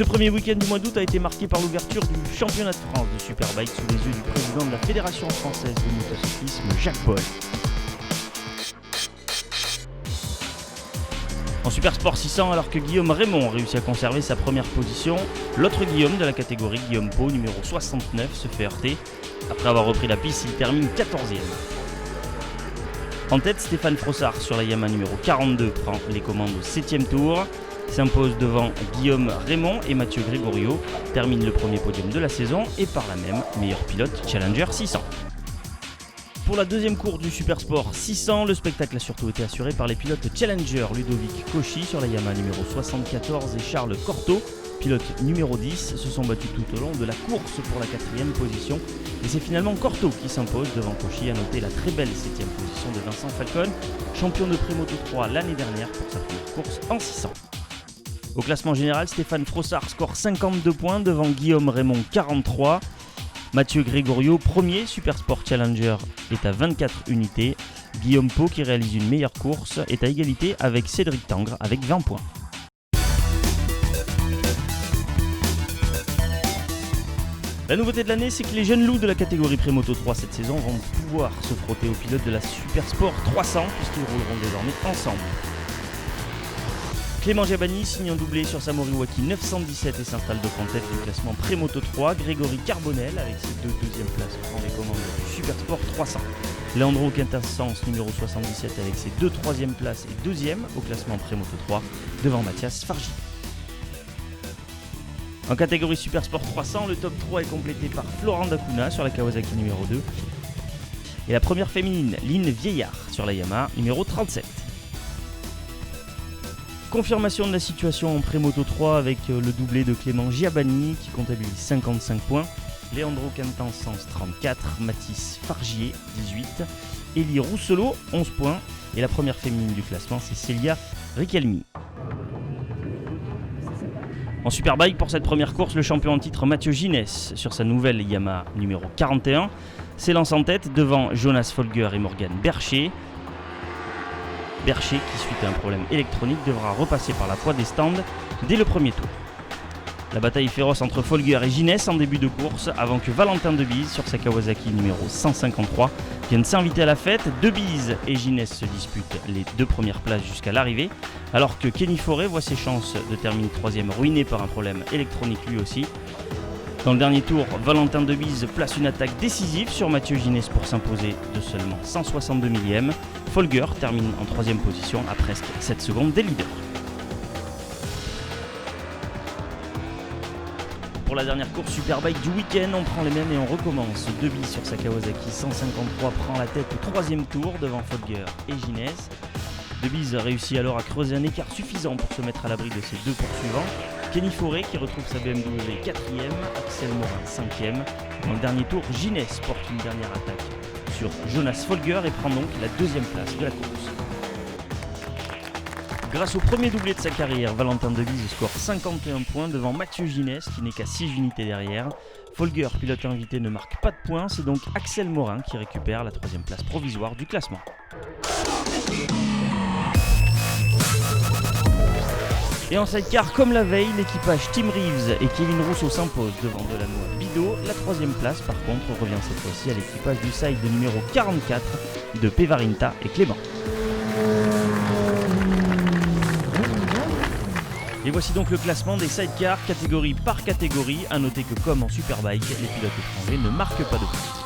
Ce premier week-end du mois d'août a été marqué par l'ouverture du championnat de France de Superbike sous les yeux du président de la Fédération française de motocyclisme, Jacques Paul. En Supersport 600, alors que Guillaume Raymond réussit à conserver sa première position, l'autre Guillaume de la catégorie, Guillaume Pau, numéro 69, se fait heurter. Après avoir repris la piste, il termine 14e. En tête, Stéphane Frossard sur la Yamaha numéro 42 prend les commandes au 7e tour. S'impose devant Guillaume Raymond et Mathieu Grégorio, termine le premier podium de la saison et par là même meilleur pilote Challenger 600. Pour la deuxième course du Supersport 600, le spectacle a surtout été assuré par les pilotes Challenger Ludovic Cauchy sur la Yamaha numéro 74 et Charles Cortot, pilote numéro 10, se sont battus tout au long de la course pour la 4e position. Et c'est finalement Cortot qui s'impose devant Cauchy, à noter la très belle 7e position de Vincent Falcon, champion de Primoto 3 l'année dernière pour sa première course en 600. Au classement général, Stéphane Frossard score 52 points devant Guillaume Raymond 43. Mathieu Grégorio, premier Supersport Challenger, est à 24 unités. Guillaume Pau, qui réalise une meilleure course, est à égalité avec Cédric Tangre avec 20 points. La nouveauté de l'année, c'est que les jeunes loups de la catégorie Prémoto 3 cette saison vont pouvoir se frotter aux pilotes de la Supersport 300 puisqu'ils rouleront désormais ensemble. Clément Giabani signe un doublé sur sa Moriwaki 917 et s'installe donc en tête du classement Prémoto 3. Grégory Carbonel, avec ses deux deuxièmes places, prend les commandes du Supersport 300. Leandro Quintessence, numéro 77, avec ses deux troisièmes places et deuxième au classement Prémoto 3, devant Mathias Fargy. En catégorie Supersport 300, le top 3 est complété par Florent Dacuna sur la Kawasaki numéro 2 et la première féminine, Lynn Vieillard, sur la Yamaha numéro 37. Confirmation de la situation en Prémoto 3 avec le doublé de Clément Giabani qui comptabilise 55 points, Leandro Quintessence 34, Mathis Fargier 18, Élie Rousselot 11 points et la première féminine du classement c'est Célia Ricalmi. En Superbike pour cette première course, le champion en titre Mathieu Ginès sur sa nouvelle Yamaha numéro 41 s'élance en tête devant Jonas Folger et Morgan Bercher. Bercher, qui suite à un problème électronique, devra repasser par la poids des stands dès le premier tour. La bataille est féroce entre Folger et Ginès en début de course avant que Valentin Debise sur sa Kawasaki numéro 153 vienne s'inviter à la fête. Debise et Ginès se disputent les deux premières places jusqu'à l'arrivée alors que Kenny Forêt voit ses chances de terminer troisième ruinées par un problème électronique lui aussi. Dans le dernier tour, Valentin Debise place une attaque décisive sur Mathieu Ginès pour s'imposer de seulement 162 millièmes. Folger termine en troisième position à presque 7 secondes des leaders. Pour la dernière course Superbike du week-end, on prend les mêmes et on recommence. Debise sur sa Kawasaki 153 prend la tête au troisième tour devant Folger et Ginès. Debise réussit alors à creuser un écart suffisant pour se mettre à l'abri de ses deux poursuivants. Kenny Forêt qui retrouve sa BMW 4ème, Axel Morin 5ème. Dans le dernier tour, Ginès porte une dernière attaque sur Jonas Folger et prend donc la deuxième place de la course. Grâce au premier doublé de sa carrière, Valentin Debise score 51 points devant Mathieu Ginès qui n'est qu'à 6 unités derrière. Folger, pilote invité, ne marque pas de points, c'est donc Axel Morin qui récupère la troisième place provisoire du classement. Et en sidecar, comme la veille, l'équipage Tim Reeves et Kevin Rousseau s'imposent devant Delanoë Bido. La troisième place, par contre, revient cette fois-ci à l'équipage du side numéro 44 de Pevarinta et Clément. Et voici donc le classement des sidecars, catégorie par catégorie. A noter que comme en Superbike, les pilotes étrangers ne marquent pas de points.